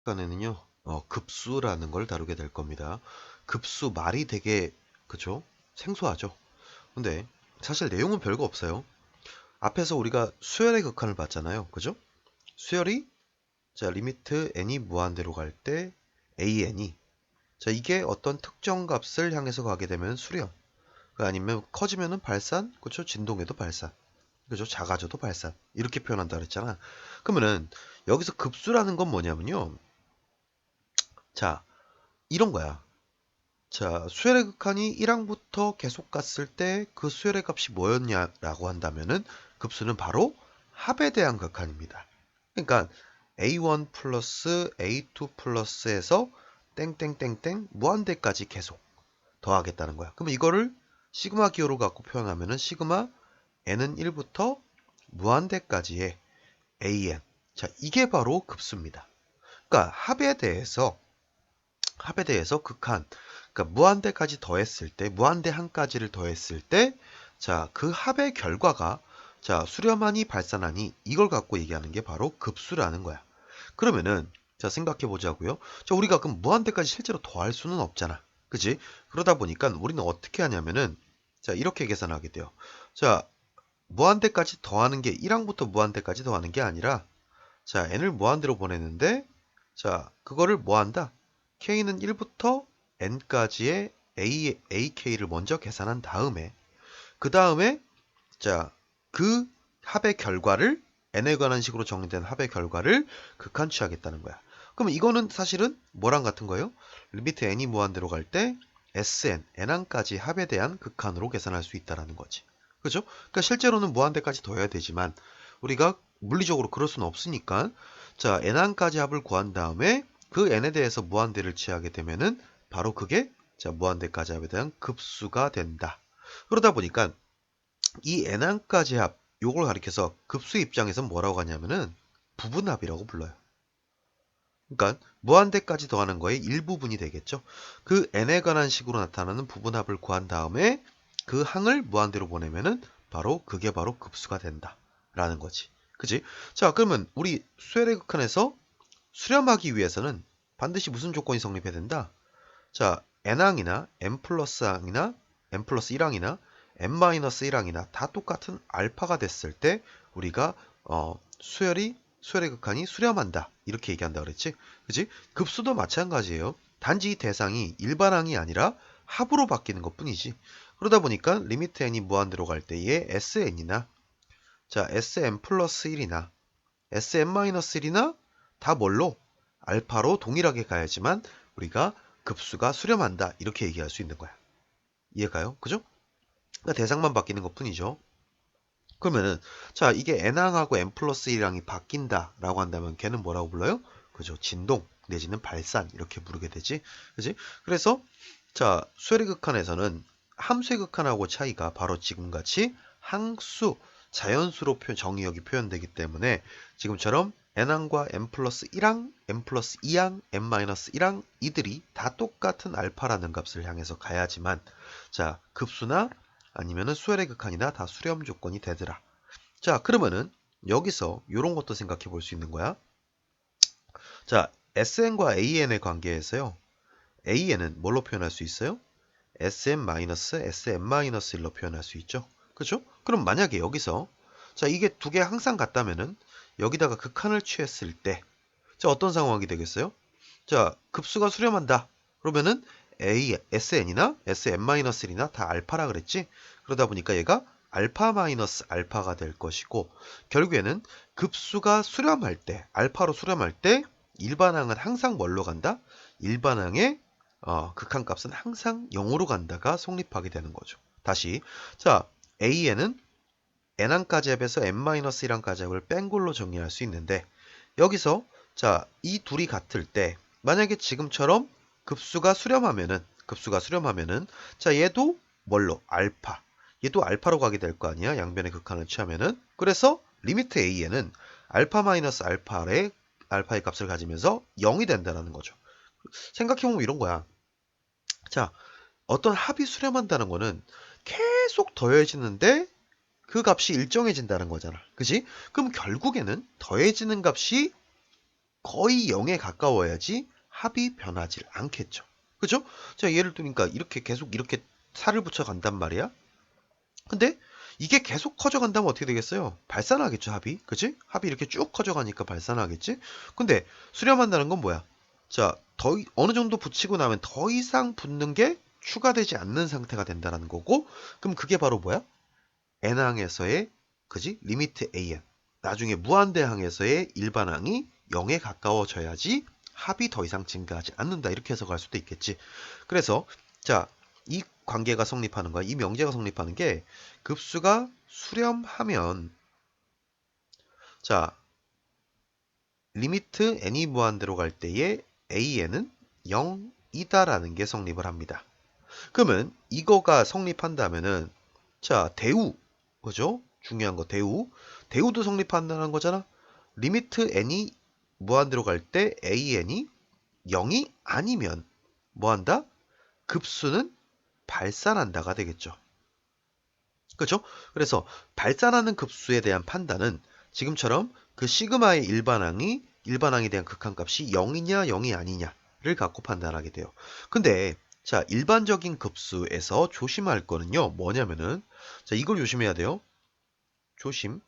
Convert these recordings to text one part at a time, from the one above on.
시간에는요, 급수라는 걸 다루게 될 겁니다. 급수 말이 되게, 그죠? 생소하죠? 근데 사실 내용은 별거 없어요. 앞에서 우리가 수열의 극한을 봤잖아요. 그죠? 수열이, 자, 리미트 n이 무한대로 갈 때 an이, 자, 이게 어떤 특정 값을 향해서 가게 되면 수렴. 그 아니면 커지면은 발산, 그죠? 진동에도 발산. 그죠? 작아져도 발산. 이렇게 표현한다 그랬잖아. 그러면은 여기서 급수라는 건 뭐냐면요. 자, 이런 거야. 자, 수열의 극한이 1항부터 계속 갔을 때 그 수열의 값이 뭐였냐라고 한다면은 급수는 바로 합에 대한 극한입니다. 그러니까 A1 플러스 A2 플러스에서 땡땡땡땡 무한대까지 계속 더하겠다는 거야. 그럼 이거를 시그마 기호로 갖고 표현하면은 시그마 n은 1부터 무한대까지의 an. 자, 이게 바로 급수입니다. 그러니까 합에 대해서 극한, 그러니까 무한대까지 더했을 때, 무한대 한까지를 더했을 때, 자, 그 합의 결과가, 자, 수렴하니 발산하니 이걸 갖고 얘기하는 게 바로 급수라는 거야. 그러면은, 자, 생각해 보자고요. 자, 우리가 그럼 무한대까지 실제로 더할 수는 없잖아. 그지? 그러다 보니까 우리는 어떻게 하냐면은, 자, 이렇게 계산하게 돼요. 자, 무한대까지 더하는 게 1항부터 무한대까지 더하는 게 아니라, 자, n을 무한대로 보내는데, 자, 그거를 뭐 한다? k는 1부터 n까지의 ak를 먼저 계산한 다음에, 그 다음에, 자, 그 합의 결과를, n에 관한 식으로 정리된 합의 결과를 극한 취하겠다는 거야. 그럼 이거는 사실은 뭐랑 같은 거예요? 리미트 n이 무한대로 갈 때 sn, n항까지 합에 대한 극한으로 계산할 수 있다라는 거지. 그죠? 그러니까 실제로는 무한대까지 더해야 되지만 우리가 물리적으로 그럴 수는 없으니까 자, n항까지 합을 구한 다음에 그 n에 대해서 무한대를 취하게 되면은 바로 그게 자, 무한대까지 합에 대한 급수가 된다. 그러다 보니까 이 n항까지 합 요걸 가리켜서 급수 입장에서 뭐라고 하냐면은 부분합이라고 불러요. 그러니까 무한대까지 더하는 거의 일부분이 되겠죠. 그 n에 관한 식으로 나타나는 부분합을 구한 다음에 그 항을 무한대로 보내면은 바로 그게 바로 급수가 된다라는 거지. 그지? 자, 그러면 우리 수열의 극한에서 수렴하기 위해서는 반드시 무슨 조건이 성립해야 된다? 자, n항이나 n 플러스 항이나 n 플러스 1항이나 n 마이너스 1항이나 다 똑같은 알파가 됐을 때 우리가 수열의 극한이 수렴한다 이렇게 얘기한다 그랬지. 그지? 급수도 마찬가지예요. 단지 이 대상이 일반항이 아니라 합으로 바뀌는 것뿐이지. 그러다 보니까 리미트 n이 무한대로 갈 때에 sn이나 자 sn 플러스 1이나 sn 마이너스 1이나 다 뭘로? 알파로 동일하게 가야지만 우리가 급수가 수렴한다 이렇게 얘기할 수 있는 거야. 이해가요? 그죠? 그러니까 대상만 바뀌는 것뿐이죠. 그러면은 자 이게 n항하고 n 플러스 1항이 바뀐다라고 한다면 걔는 뭐라고 불러요? 그죠? 진동 내지는 발산 이렇게 부르게 되지. 그지? 그래서 자 수열의 극한에서는 함수의 극한하고 차이가 바로 지금같이 항수 자연수로 정의역이 표현되기 때문에 지금처럼 n항과 n 플러스 1항, n 플러스 2항, n 마이너스 1항 이들이 다 똑같은 알파라는 값을 향해서 가야지만 자 급수나 아니면은 수열의 극한이나 다 수렴 조건이 되더라. 자, 그러면은 여기서 이런 것도 생각해 볼 수 있는 거야. 자, SN과 AN의 관계에서요. AN은 뭘로 표현할 수 있어요? SM-SM-1로 표현할 수 있죠. 그죠? 그럼 만약에 여기서 자, 이게 두 개 항상 같다면은 여기다가 극한을 취했을 때 자, 어떤 상황이 되겠어요? 자, 급수가 수렴한다. 그러면은 SN이나 SM-1이나 다 알파라 그랬지? 그러다 보니까 얘가 알파 마이너스 알파가 될 것이고 결국에는 급수가 수렴할 때, 알파로 수렴할 때 일반항은 항상 뭘로 간다? 일반항의 극한값은 항상 0으로 간다가 성립하게 되는 거죠. 다시 자 AN은 n항까지 합에서 n-1항까지 합을 뺀 걸로 정리할 수 있는데 여기서 자, 이 둘이 같을 때 만약에 지금처럼 급수가 수렴하면은 자, 얘도 뭘로? 알파. 얘도 알파로 가게 될 거 아니야? 양변의 극한을 취하면은. 그래서 리미트 a에는 알파 마이너스 알파의 값을 가지면서 0이 된다는 거죠. 생각해보면 이런 거야. 자, 어떤 합이 수렴한다는 거는 계속 더해지는데 그 값이 일정해진다는 거잖아. 그지? 그럼 결국에는 더해지는 값이 거의 0에 가까워야지 합이 변하지 않겠죠. 그죠? 자, 예를 들니까 이렇게 계속 이렇게 살을 붙여 간단 말이야. 근데 이게 계속 커져간다면 어떻게 되겠어요? 발산하겠죠, 합이. 그치? 합이 이렇게 쭉 커져가니까 발산하겠지? 근데 수렴한다는 건 뭐야? 자, 어느 정도 붙이고 나면 더 이상 붙는 게 추가되지 않는 상태가 된다는 거고, 그럼 그게 바로 뭐야? n항에서의, 그지? 리미트 an. 나중에 무한대항에서의 일반항이 0에 가까워져야지 합이 더 이상 증가하지 않는다. 이렇게 해석할 수도 있겠지. 그래서, 자, 이 관계가 성립하는 거야. 이 명제가 성립하는 게 급수가 수렴하면, 자, 리미트 n이 무한대로 갈 때의 an은 0이다라는 게 성립을 합니다. 그러면 이거가 성립한다면은, 자, 대우, 그죠? 중요한 거 대우. 대우도 성립한다는 거잖아. 리미트 n이 무한대로 갈 때 an이 0이 아니면 뭐한다? 급수는 발산한다가 되겠죠. 그렇죠? 그래서 발산하는 급수에 대한 판단은 지금처럼 그 시그마의 일반항에 대한 극한값이 0이냐 0이 아니냐를 갖고 판단하게 돼요. 근데 자, 일반적인 급수에서 조심할 거는요. 뭐냐면은 자, 이걸 조심해야 돼요. 조심.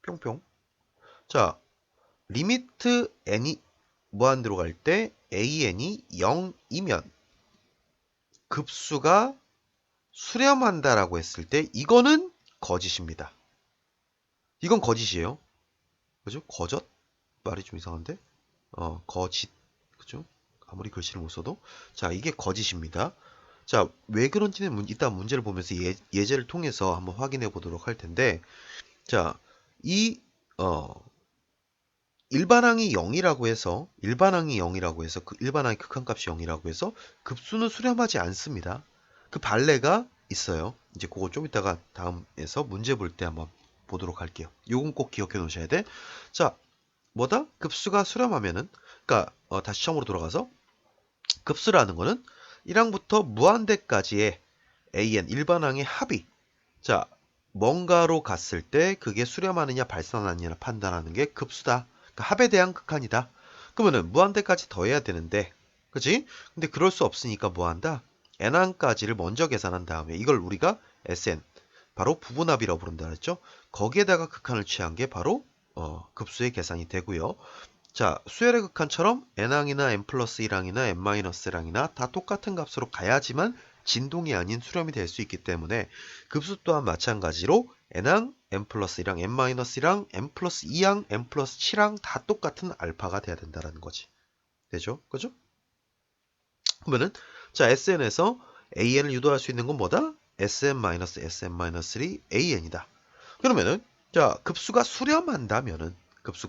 뿅뿅. 자, 리미트 n이 무한대로 갈 때 an이 0이면 급수가 수렴한다라고 했을 때 이거는 거짓입니다. 이건 거짓이에요. 그죠? 거젓? 말이 좀 이상한데? 거짓. 그죠? 아무리 글씨를 못 써도. 자, 이게 거짓입니다. 자, 왜 그런지는 이따 문제를 보면서 예제를 통해서 한번 확인해 보도록 할 텐데, 자, 이, 어, 일반항이 0이라고 해서, 그 일반항의 극한값이 0이라고 해서 급수는 수렴하지 않습니다. 그 발레가 있어요. 이제 그거 좀 이따가 다음에서 문제 볼 때 한번 보도록 할게요. 요건 꼭 기억해 놓으셔야 돼. 자, 뭐다? 급수가 수렴하면은, 그러니까 다시 처음으로 돌아가서 급수라는 거는 1항부터 무한대까지의 an 일반항의 합이 자 뭔가로 갔을 때 그게 수렴하느냐 발산하느냐 판단하는 게 급수다. 그러니까 합에 대한 극한이다. 그러면은 무한대까지 더해야 되는데, 그치? 근데 그럴 수 없으니까 뭐 한다? n항까지를 먼저 계산한 다음에 이걸 우리가 sn 바로 부분합이라고 부른다 그랬죠? 거기에다가 극한을 취한 게 바로 급수의 계산이 되고요. 자, 수열의 극한처럼 n항이나 n 플러스 1항이나 n 마이너스 1항이나 다 똑같은 값으로 가야지만 진동이 아닌 수렴이 될 수 있기 때문에 급수 또한 마찬가지로 n항, n 플러스 1항, n 마이너스 1항, n 플러스 2항, n 플러스 7항 다 똑같은 알파가 돼야 된다는 거지. 되죠? 그죠? 그러면은 자, SN에서 AN을 유도할 수 있는 건 뭐다? SM-SM-3 AN이다. 그러면은 자, 급수가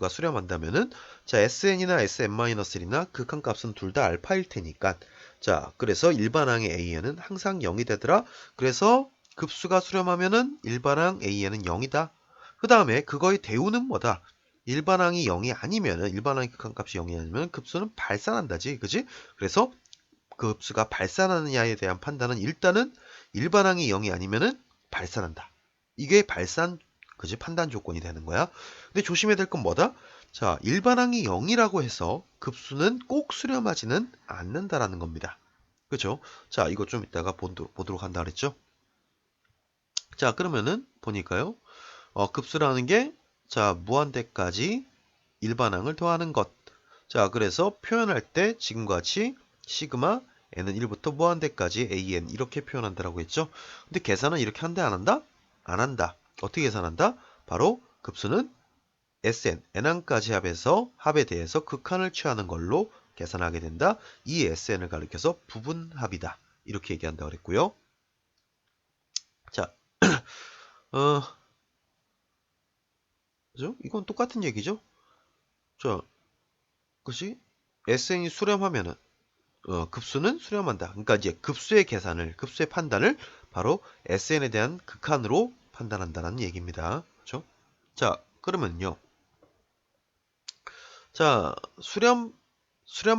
수렴한다면은 자, SN이나 SM-3나 극한값은 둘 다 알파일 테니까 자, 그래서 일반항의 AN은 항상 0이 되더라. 그래서 급수가 수렴하면은 일반항 AN은 0이다. 그 다음에 그거의 대우는 뭐다? 일반항의 극한값이 0이 아니면 급수는 발산한다지. 그지? 그래서 그 급수가 발산하느냐에 대한 판단은 일단은 일반항이 0이 아니면은 발산한다. 이게 그지? 판단 조건이 되는 거야. 근데 조심해야 될 건 뭐다? 자, 일반항이 0이라고 해서 급수는 꼭 수렴하지는 않는다라는 겁니다. 그죠? 자, 이거 좀 이따가 보도록 한다 그랬죠? 자, 그러면은 보니까요. 급수라는 게 자, 무한대까지 일반항을 더하는 것. 자, 그래서 표현할 때 지금과 같이 시그마 n은 1부터 무한대까지 an 이렇게 표현한다라고 했죠. 근데 계산은 이렇게 한다 안 한다? 안 한다. 어떻게 계산한다? 바로 급수는 sn, n항까지 합에 대해서 극한을 취하는 걸로 계산하게 된다. 이 sn을 가리켜서 부분합이다. 이렇게 얘기한다 그랬고요. 자, 어, 그죠? 이건 똑같은 얘기죠. 자, 그치? sn이 수렴하면은 급수는 수렴한다. 그러니까 이제 급수의 판단을 바로 SN에 대한 극한으로 판단한다는 얘기입니다. 그렇죠? 자, 그러면요. 자, 수렴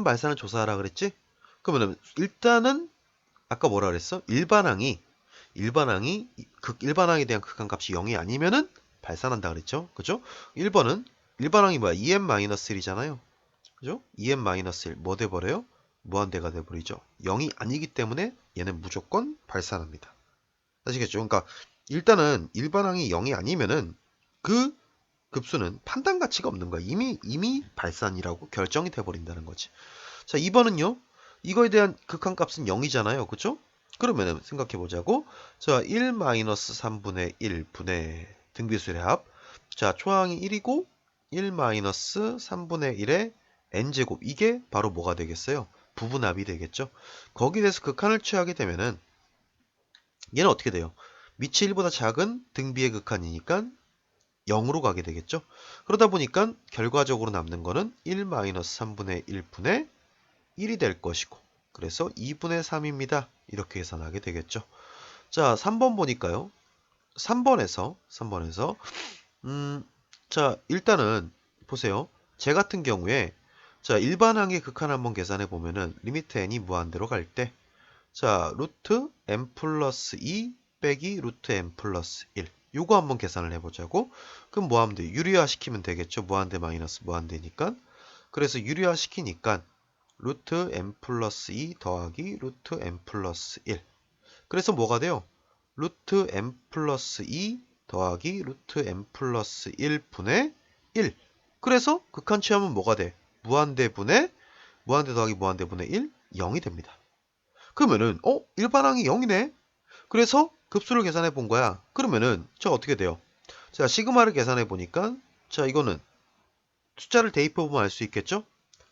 발산을 조사하라 그랬지? 그러면 일단은 아까 뭐라 그랬어? 일반항에 대한 극한값이 0이 아니면은 발산한다 그랬죠? 그죠? 1번은 일반항이 뭐야? EM-1이잖아요. 그죠? 2n-1 뭐 돼버려요? 무한대가 돼버리죠. 0이 아니기 때문에 얘는 무조건 발산합니다. 아시겠죠? 그러니까 일단은 일반항이 0이 아니면은 그 급수는 판단 가치가 없는 거야. 이미 발산이라고 결정이 돼버린다는 거지. 자, 2번은요. 이거에 대한 극한값은 0이잖아요. 그쵸? 그러면은 생각해 보자고. 자, 1-3분의 1분의 등비수의 합. 자, 초항이 1이고 1-3분의 1의 n제곱. 이게 바로 뭐가 되겠어요? 부분합이 되겠죠. 거기에 대해서 극한을 취하게 되면은 얘는 어떻게 돼요? 밑이 1보다 작은 등비의 극한이니까 0으로 가게 되겠죠. 그러다 보니까 결과적으로 남는 거는 1-3분의 1분의 1이 될 것이고, 그래서 2분의 3입니다. 이렇게 계산하게 되겠죠. 자, 3번 보니까요. 3번에서 자, 일단은 보세요. 제 같은 경우에 자, 일반항의 극한 한번 계산해 보면은 리미트 n이 무한대로 갈 때, 자, 루트 n 플러스 2 빼기 루트 n 플러스 1. 요거 한번 계산을 해보자고. 그럼 뭐 하면 돼? 유리화 시키면 되겠죠. 무한대 마이너스 무한대니까. 그래서 유리화 시키니까 루트 n 플러스 2 더하기 루트 n 플러스 1. 그래서 뭐가 돼요? 루트 n 플러스 2 더하기 루트 n 플러스 1분의 1. 그래서 극한 취하면 뭐가 돼? 무한대 더하기 무한대분의 1, 0이 됩니다. 그러면은 일반항이 0이네? 그래서 급수를 계산해 본 거야. 그러면은 자 어떻게 돼요? 자 시그마를 계산해 보니까 자 이거는 숫자를 대입해 보면 알 수 있겠죠?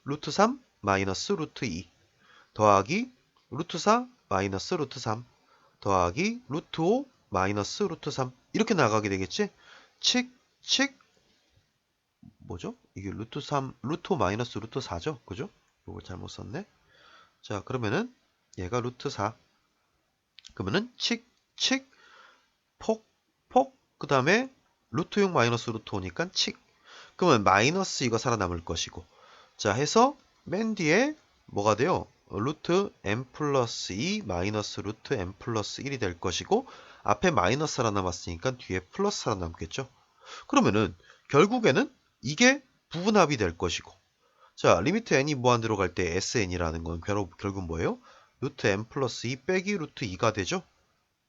루트 3 마이너스 루트 2 더하기 루트 4 마이너스 루트 3 더하기 루트 5 마이너스 루트 3 이렇게 나가게 되겠지? 칙 뭐죠? 이게 루트 3 루트 5 마이너스 루트 4죠? 그죠? 이걸 잘못 썼네. 자 그러면은 얘가 루트 4 그러면은 칙 폭 그 다음에 루트 6 마이너스 루트 5니까 칙 그러면 마이너스 이거 살아남을 것이고 자 해서 맨 뒤에 뭐가 돼요? 루트 n 플러스 2 마이너스 루트 n 플러스 1이 될 것이고 앞에 마이너스 살아남았으니까 뒤에 플러스 살아남겠죠. 그러면은 결국에는 이게 부분합이 될 것이고 자 리미트 n이 무한대로 갈 때 sn이라는 건 결국 뭐예요? 루트 n 플러스 2 빼기 루트 2가 되죠.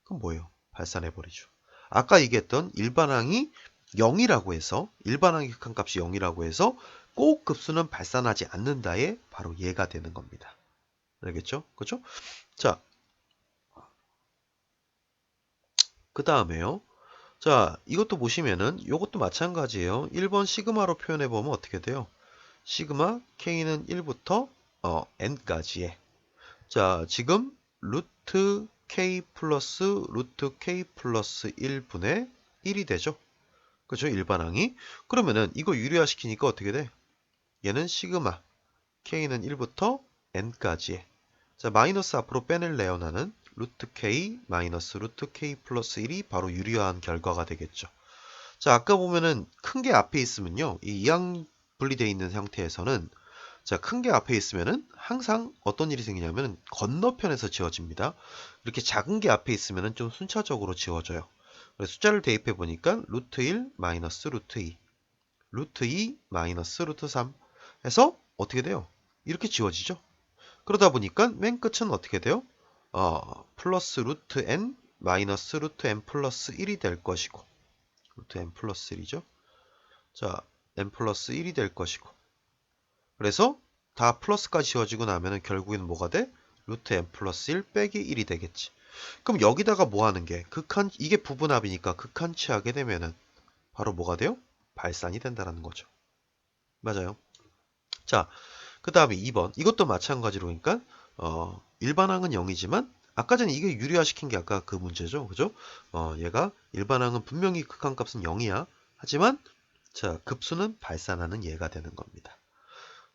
그럼 뭐예요? 발산해버리죠. 아까 얘기했던 일반항이 0이라고 해서 일반항의 극한값이 0이라고 해서 꼭 급수는 발산하지 않는다에 바로 얘가 되는 겁니다. 알겠죠? 그렇죠? 자, 그 다음에요. 자, 이것도 보시면은 이것도 마찬가지예요. 1번 시그마로 표현해 보면 어떻게 돼요? 시그마 k는 1부터 n까지의 자, 지금 루트 k 플러스 루트 k 플러스 1분의 1이 되죠? 그죠? 일반항이. 그러면은 이거 유리화 시키니까 어떻게 돼? 얘는 시그마 k는 1부터 n까지의 자, 마이너스 앞으로 빼낼래요, 나는. 루트 k 마이너스 루트 k 플러스 1이 바로 유리화한 결과가 되겠죠. 자, 아까 보면은 큰 게 앞에 있으면요. 이 이항 분리되어 있는 상태에서는 자, 큰 게 앞에 있으면은 항상 어떤 일이 생기냐면 건너편에서 지워집니다. 이렇게 작은 게 앞에 있으면은 좀 순차적으로 지워져요. 그래서 숫자를 대입해 보니까 루트 1 마이너스 루트 2 루트 2 마이너스 루트 3 해서 어떻게 돼요? 이렇게 지워지죠. 그러다 보니까 맨 끝은 어떻게 돼요? 플러스 루트 n 마이너스 루트 n 플러스 1이 될 것이고 루트 n 플러스 1이죠. 자, n 플러스 1이 될 것이고 그래서 다 플러스까지 지워지고 나면은 결국에는 뭐가 돼? 루트 n 플러스 1 빼기 1이 되겠지. 그럼 여기다가 뭐 하는 게 극한 이게 부분합이니까 극한치하게 되면은 바로 뭐가 돼요? 발산이 된다는 거죠. 맞아요. 자, 그 다음에 2번. 이것도 마찬가지로 그러니까 일반항은 0이지만 아까 전에 이게 유리화시킨 게 아까 그 문제죠. 그죠? 얘가 일반항은 분명히 극한값은 0이야. 하지만 자, 급수는 발산하는 얘가 되는 겁니다.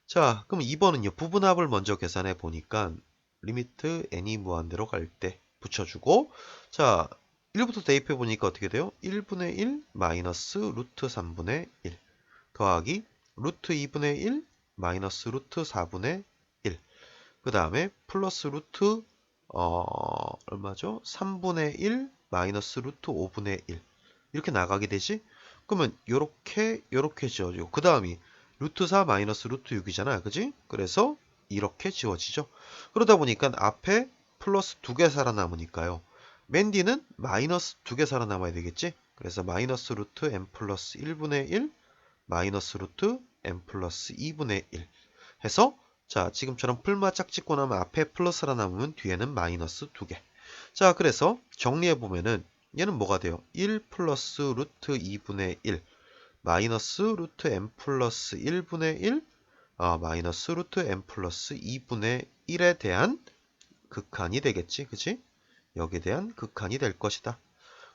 자, 그럼 2번은요. 부분합을 먼저 계산해 보니까 리미트 n이 무한대로 갈 때 붙여주고 자, 1부터 대입해 보니까 어떻게 돼요? 1분의 1 마이너스 루트 3분의 1 더하기 루트 2분의 1 마이너스 루트 4분의 1 그 다음에 플러스 루트 얼마죠? 3분의 1 마이너스 루트 5분의 1 이렇게 나가게 되지? 그러면 요렇게 지어지고 그 다음이 루트 4 마이너스 루트 6이잖아. 그지? 그래서 이렇게 지워지죠. 그러다 보니까 앞에 플러스 2개 살아남으니까요. 맨 뒤는 마이너스 2개 살아남아야 되겠지? 그래서 마이너스 루트 n 플러스 1분의 1 마이너스 루트 n 플러스 2분의 1 해서 자 지금처럼 풀마 짝짓고 나면 앞에 플러스가 남으면 뒤에는 마이너스 2개. 자 그래서 정리해보면은 얘는 뭐가 돼요? 1 플러스 루트 2분의 1 마이너스 루트 n 플러스 1분의 1 마이너스 루트 n 플러스 2분의 1에 대한 극한이 되겠지. 그치? 여기에 대한 극한이 될 것이다.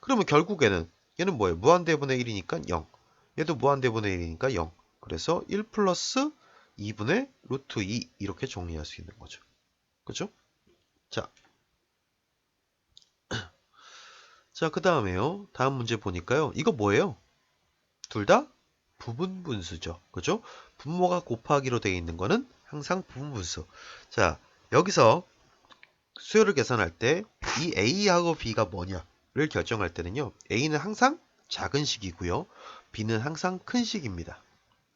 그러면 결국에는 얘는 뭐예요? 무한대분의 1이니까 0. 얘도 무한대분의 1이니까 0. 그래서 1 플러스 2분의 루트 2 이렇게 정리할 수 있는 거죠. 그죠? 자, 그 다음에요. 다음 문제 보니까요. 이거 뭐예요? 둘 다 부분분수죠. 그죠? 분모가 곱하기로 되어 있는 거는 항상 부분분수. 자, 여기서 수열을 계산할 때 이 A하고 B가 뭐냐를 결정할 때는요. A는 항상 작은 식이고요. B는 항상 큰 식입니다.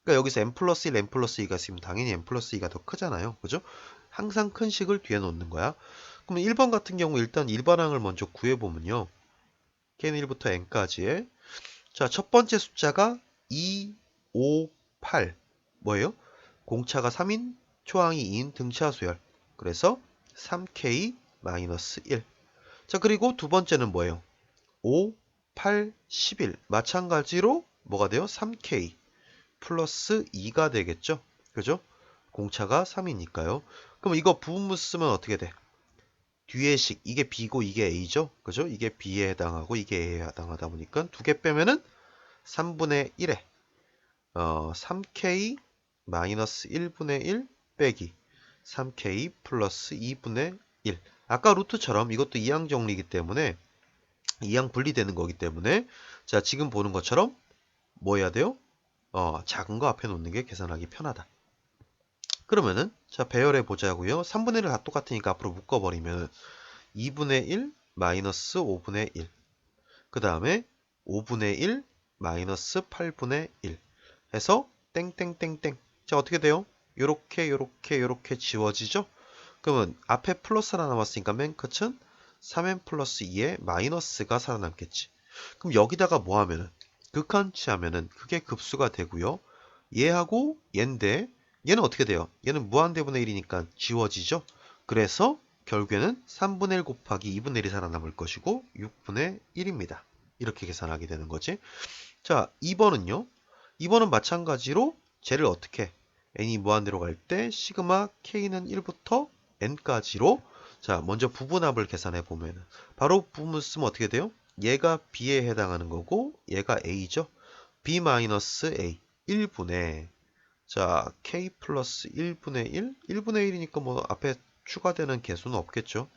그러니까 여기서 n 플러스 1, n 플러스 2가 있으면 당연히 n 플러스 2가 더 크잖아요. 그죠? 항상 큰 식을 뒤에 놓는 거야. 그럼 1번 같은 경우 일단 일반항을 먼저 구해보면요. k는 1부터 n까지의 자, 첫 번째 숫자가 2, 5, 8 뭐예요? 공차가 3인, 초항이 2인 등차 수열. 그래서 3k-1. 자, 그리고 두 번째는 뭐예요? 5, 8, 11. 마찬가지로 뭐가 돼요? 3k 플러스 2가 되겠죠? 그죠? 공차가 3이니까요. 그럼 이거 부분분 쓰면 어떻게 돼? 뒤에 식, 이게 B고 이게 A죠? 그죠? 이게 B에 해당하고 이게 A에 해당하다 보니까 두 개 빼면은 3분의 1에 3k 마이너스 1분의 1 빼기 3k 플러스 2분의 1. 아까 루트처럼 이것도 이항 정리이기 때문에 이항 분리되는 거기 때문에 자 지금 보는 것처럼 뭐 해야 돼요? 작은 거 앞에 놓는 게 계산하기 편하다. 그러면은 자 배열해 보자고요. 3분의 1을 다 똑같으니까 앞으로 묶어버리면 2분의 1 마이너스 5분의 1. 그 다음에 5분의 1 마이너스 8분의 1 해서 땡땡땡땡. 자 어떻게 돼요? 요렇게 지워지죠? 그러면 앞에 플러스 하나 남았으니까 맨 끝은 3n 플러스 2에 마이너스가 살아남겠지. 그럼 여기다가 뭐 하면은 극한치 하면은 그게 급수가 되고요. 얘하고 얘인데 얘는 어떻게 돼요? 얘는 무한대분의 1이니까 지워지죠? 그래서 결국에는 3분의 1 곱하기 2분의 1이 살아남을 것이고 6분의 1입니다. 이렇게 계산하게 되는 거지. 자, 2번은요. 2번은 마찬가지로 쟤를 어떻게 n이 무한대로 갈 때 시그마 k는 1부터 n까지로 자, 먼저 부분합을 계산해 보면 바로 부분 쓰면 어떻게 돼요? 얘가 b에 해당하는 거고 얘가 a죠. b-a 1분의 자, k 플러스 1분의 1 1분의 1이니까 뭐 앞에 추가되는 개수는 없겠죠.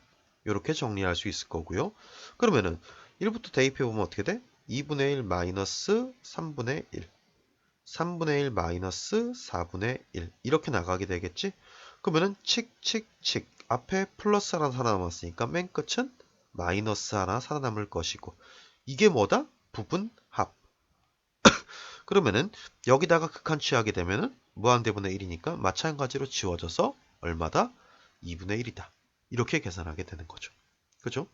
이렇게 정리할 수 있을 거고요. 그러면은 1부터 대입해 보면 어떻게 돼? 2분의 1 마이너스 3분의 1 3분의 1 마이너스 4분의 1 이렇게 나가게 되겠지? 그러면은 칙칙칙 앞에 플러스 하나 살아남았으니까 맨 끝은 마이너스 하나 살아남을 것이고 이게 뭐다? 부분합. 그러면은 여기다가 극한 취하게 되면은 무한대분의 1이니까 마찬가지로 지워져서 얼마다? 2분의 1이다. 이렇게 계산하게 되는 거죠. 그죠?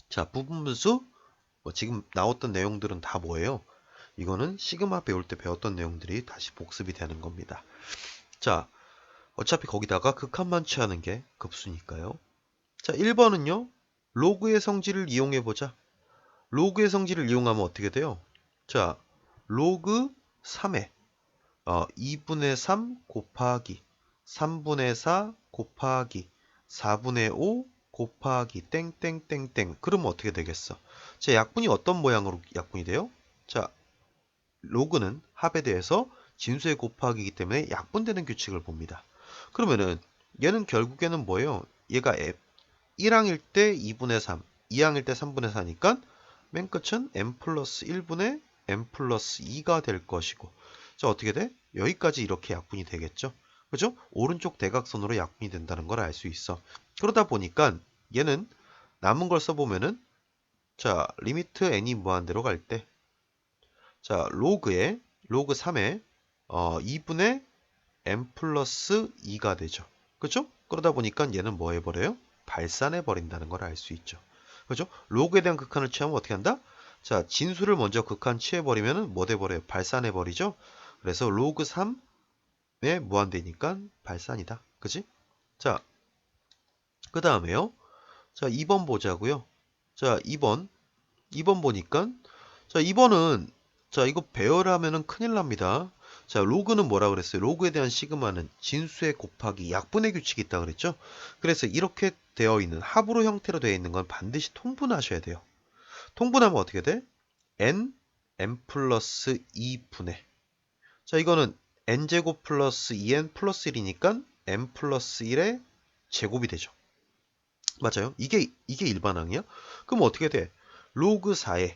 자, 부분분수 뭐 지금 나왔던 내용들은 다 뭐예요? 이거는 시그마 배울 때 배웠던 내용들이 다시 복습이 되는 겁니다. 자, 어차피 거기다가 극한만 취하는 게 급수니까요. 자, 1번은요. 로그의 성질을 이용해보자. 로그의 성질을 이용하면 어떻게 돼요? 자, 로그 3에 2분의 3 곱하기 3분의 4 곱하기 4분의 5 곱하기 땡땡땡땡 그러면 어떻게 되겠어? 제 약분이 어떤 모양으로 약분이 돼요? 자, 로그는 합에 대해서 진수의 곱하기이기 때문에 약분되는 규칙을 봅니다. 그러면은 얘는 결국에는 뭐예요? 얘가 1항일 때 2분의 3, 2항일 때 3분의 4니까 맨 끝은 n 플러스 1분의 n 플러스 2가 될 것이고 자 어떻게 돼? 여기까지 이렇게 약분이 되겠죠? 그죠? 오른쪽 대각선으로 약분이 된다는 걸 알 수 있어. 그러다 보니까 얘는 남은 걸 써보면은 자 리미트 n이 무한대로 갈 때 자 로그 3에 2분의 n 플러스 2가 되죠. 그죠? 그러다 보니까 얘는 뭐 해버려요? 발산해 버린다는 걸 알 수 있죠. 그죠? 로그에 대한 극한을 취하면 어떻게 한다? 자, 진수를 먼저 극한 취해버리면 뭐 돼버려요? 발산해 버리죠. 그래서 로그 3에 무한대니까 발산이다. 그지? 자, 그 다음에요. 자, 2번 보자고요. 자, 2번 보니까 자, 2번은 자, 이거 배열하면은 큰일 납니다. 자, 로그는 뭐라 그랬어요? 로그에 대한 시그마는 진수의 곱하기 약분의 규칙이 있다 그랬죠? 그래서 이렇게 되어 있는 합으로 형태로 되어 있는 건 반드시 통분하셔야 돼요. 통분하면 어떻게 돼? n 플러스 2분의 자, 이거는 n제곱 플러스 2n 플러스 1이니까 n 플러스 1의 제곱이 되죠. 맞아요? 이게 일반항이야? 그럼 어떻게 돼? 로그 4에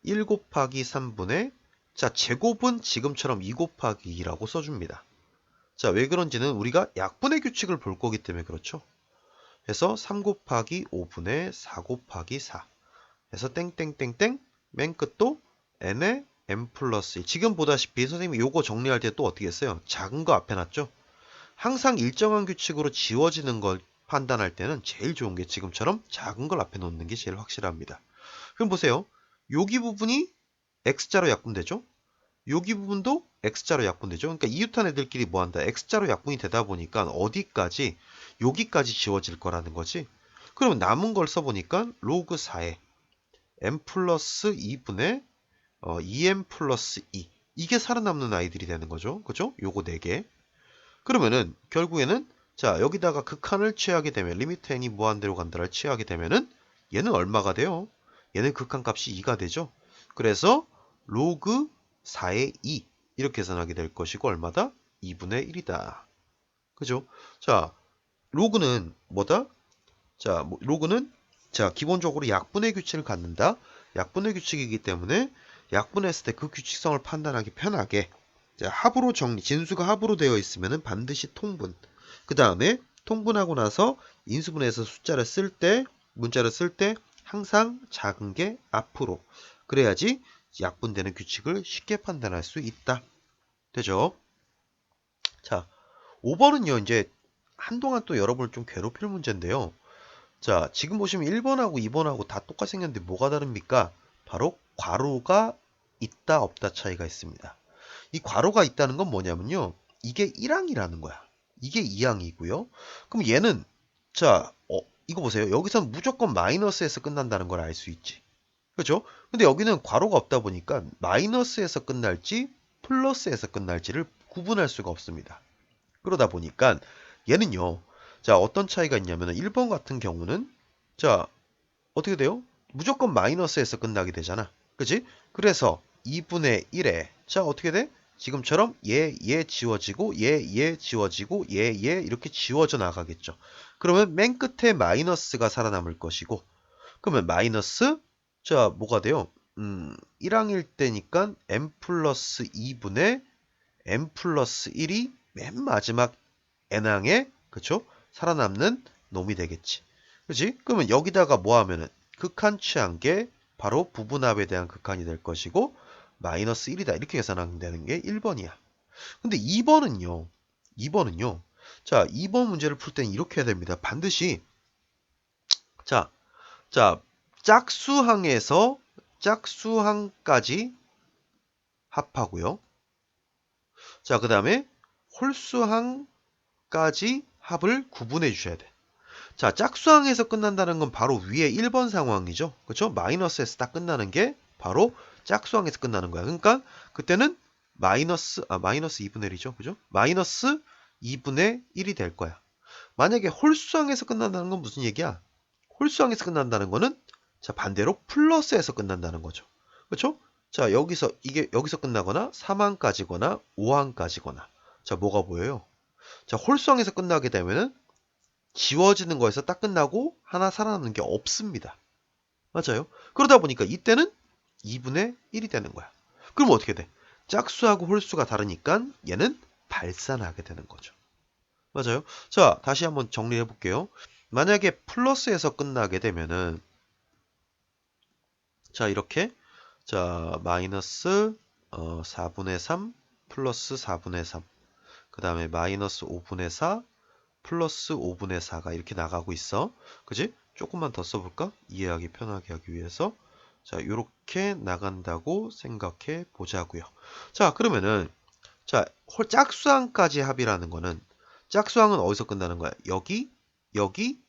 1 곱하기 3분의 자, 제곱은 지금처럼 2 곱하기 2라고 써줍니다. 자, 왜 그런지는 우리가 약분의 규칙을 볼 거기 때문에 그렇죠. 해서 3 곱하기 5분의 4 곱하기 4 해서 땡땡땡땡 맨 끝도 n에 n 플러스 1 지금 보다시피 선생님이 요거 정리할 때 또 어떻게 했어요? 작은 거 앞에 놨죠? 항상 일정한 규칙으로 지워지는 걸 판단할 때는 제일 좋은 게 지금처럼 작은 걸 앞에 놓는 게 제일 확실합니다. 그럼 보세요. 여기 부분이 x자로 약분되죠? 여기 부분도 x자로 약분되죠? 그러니까 이웃한 애들끼리 뭐한다? x자로 약분이 되다 보니까 어디까지? 여기까지 지워질 거라는 거지. 그러면 남은 걸 써보니까 로그 4에 n 플러스 2분의 2n 플러스 2 이게 살아남는 아이들이 되는 거죠. 그죠? 요거 4개. 그러면은 결국에는 자 여기다가 극한을 취하게 되면 리미트 n이 무한대로 간다를 취하게 되면은 얘는 얼마가 돼요? 얘는 극한 값이 2가 되죠. 그래서 로그 4의 2 이렇게 계산하게 될 것이고 얼마다? 2분의 1이다. 그죠? 자 로그는 뭐다? 자 로그는 자 기본적으로 약분의 규칙을 갖는다. 약분의 규칙이기 때문에 약분했을 때 그 규칙성을 판단하기 편하게 자, 합으로 정리, 진수가 합으로 되어 있으면 반드시 통분. 그 다음에 통분하고 나서 인수분해에서 숫자를 쓸 때, 문자를 쓸 때 항상 작은 게 앞으로. 그래야지 약분되는 규칙을 쉽게 판단할 수 있다. 되죠? 자, 5번은요, 이제 한동안 또 여러분을 좀 괴롭힐 문제인데요. 자, 지금 보시면 1번하고 2번하고 다 똑같이 생겼는데 뭐가 다릅니까? 바로 괄호가 있다, 없다 차이가 있습니다. 이 괄호가 있다는 건 뭐냐면요. 이게 1항이라는 거야. 이게 2항이고요. 그럼 얘는 자, 이거 보세요. 여기선 무조건 마이너스에서 끝난다는 걸 알 수 있지. 그렇죠? 근데 여기는 괄호가 없다 보니까 마이너스에서 끝날지 플러스에서 끝날지를 구분할 수가 없습니다. 그러다 보니까 얘는요. 자, 어떤 차이가 있냐면 1번 같은 경우는 자, 어떻게 돼요? 무조건 마이너스에서 끝나게 되잖아. 그치? 그래서 2분의 1에 자 어떻게 돼? 지금처럼 얘 지워지고 얘 지워지고 얘 이렇게 지워져 나가겠죠. 그러면 맨 끝에 마이너스가 살아남을 것이고 그러면 마이너스 자 뭐가 돼요? 1항일 때니까 n 플러스 2분의 n 플러스 1이 맨 마지막 n항에 그쵸? 살아남는 놈이 되겠지. 그치? 그러면 여기다가 뭐 하면은 극한 취한 게 바로 부분합에 대한 극한이 될 것이고 마이너스 1이다. 이렇게 계산하면 되는 게 1번이야. 근데 2번은요. 자, 2번 문제를 풀 때는 이렇게 해야 됩니다. 반드시 자, 자, 짝수항에서 짝수항까지 합하고요. 자, 그다음에 홀수항까지 합을 구분해 주셔야 돼. 자, 짝수항에서 끝난다는 건 바로 위에 1번 상황이죠. 그렇죠? 마이너스에서 딱 끝나는 게 바로 짝수항에서 끝나는 거야. 그러니까 그때는 마이너스 2분의 1이죠. 그죠? 마이너스 2분의 1이 될 거야. 만약에 홀수항에서 끝난다는 건 무슨 얘기야? 홀수항에서 끝난다는 거는 자, 반대로 플러스에서 끝난다는 거죠. 그렇죠? 자, 이게 여기서 끝나거나 3항까지거나 5항까지거나 자, 뭐가 보여요? 자, 홀수항에서 끝나게 되면은 지워지는 거에서 딱 끝나고 하나 살아남는 게 없습니다. 맞아요? 그러다 보니까 이때는 2분의 1이 되는 거야. 그럼 어떻게 돼? 짝수하고 홀수가 다르니까 얘는 발산하게 되는 거죠. 맞아요? 자, 다시 한번 정리해 볼게요. 만약에 플러스에서 끝나게 되면은 자, 이렇게 자, 마이너스 4분의 3 플러스 4분의 3. 그 다음에 마이너스 5분의 4 플러스 5분의 4가 이렇게 나가고 있어. 그지? 조금만 더 써볼까? 이해하기 편하게 하기 위해서. 자, 이렇게 나간다고 생각해 보자고요. 자, 그러면은 자, 짝수항까지 합이라는 거는 짝수항은 어디서 끝나는 거야? 여기, 여기,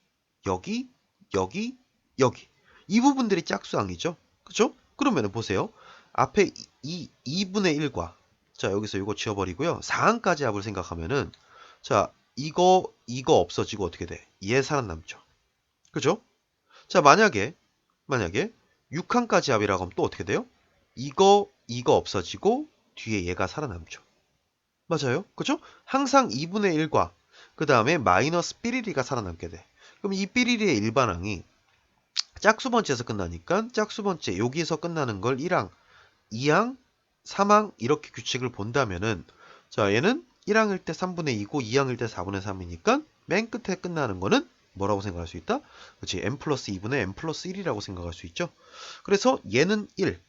여기, 여기, 여기. 이 부분들이 짝수항이죠. 그죠? 그러면은 보세요. 앞에 2분의 1과 자, 여기서 이거 지워버리고요. 4항까지 합을 생각하면은 자, 이거 없어지고 어떻게 돼? 얘 살아남죠. 그죠? 자, 만약에 6항까지 합이라고 하면 또 어떻게 돼요? 이거 없어지고 뒤에 얘가 살아남죠. 맞아요. 그죠? 항상 2분의 1과 그 다음에 마이너스 삐리리가 살아남게 돼. 그럼 이 삐리리의 일반항이 짝수번째에서 끝나니까 짝수번째 여기서 끝나는 걸 1항, 2항, 3항 이렇게 규칙을 본다면은 자 얘는 1항일 때 3분의 2고 2항일 때 4분의 3이니까 맨 끝에 끝나는 거는 뭐라고 생각할 수 있다? 그렇지. n 플러스 2분의 n 플러스 1이라고 생각할 수 있죠. 그래서 얘는 1,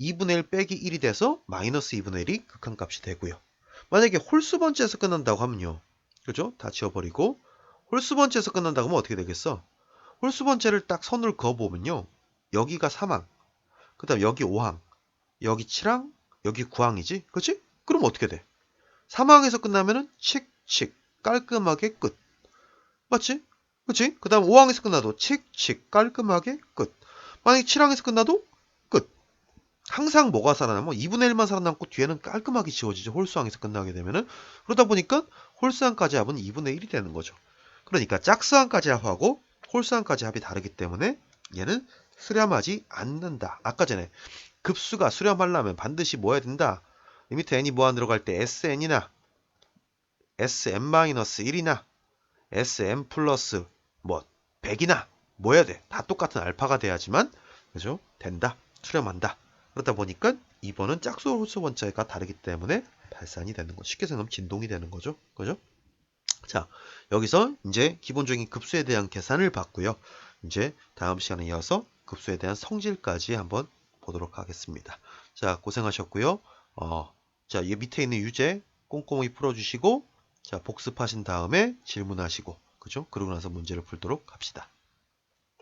2분의 1 빼기 1이 돼서 마이너스 2분의 1이 극한값이 되고요. 만약에 홀수번째에서 끝난다고 하면요. 그죠? 다 지워버리고 홀수번째에서 끝난다고 하면 어떻게 되겠어? 홀수번째를 딱 선을 그어보면요. 여기가 3항, 그 다음 여기 5항, 여기 7항, 여기 9항이지? 그치? 그럼 어떻게 돼? 3항에서 끝나면은 칙칙 깔끔하게 끝. 맞지? 그치? 그 다음 5항에서 끝나도 칙칙 깔끔하게 끝. 만약에 7항에서 끝나도 끝. 항상 뭐가 살아남어? 2분의 1만 살아남고 뒤에는 깔끔하게 지워지죠. 홀수항에서 끝나게 되면은. 그러다 보니까 홀수항까지 합은 2분의 1이 되는 거죠. 그러니까 짝수항까지 합하고 홀수항까지 합이 다르기 때문에 얘는 수렴하지 않는다. 아까 전에 급수가 수렴하려면 반드시 뭐 해야 된다? 리미트 n이 무한 들어갈 때 sn이나 sn-1이나 sn 플러스 뭐 100이나 뭐 해야 돼? 다 똑같은 알파가 돼야지만 그죠? 된다. 수렴한다. 그러다 보니까 2번은 짝수 홀수 번째가 다르기 때문에 발산이 되는 거. 쉽게 생각하면 진동이 되는 거죠. 그죠? 자, 여기서 이제 기본적인 급수에 대한 계산을 봤고요. 이제 다음 시간에 이어서 급수에 대한 성질까지 한번 보도록 하겠습니다. 자, 고생하셨고요. 자, 이 밑에 있는 유제 꼼꼼히 풀어주시고, 자, 복습하신 다음에 질문하시고, 그죠? 그러고 나서 문제를 풀도록 합시다.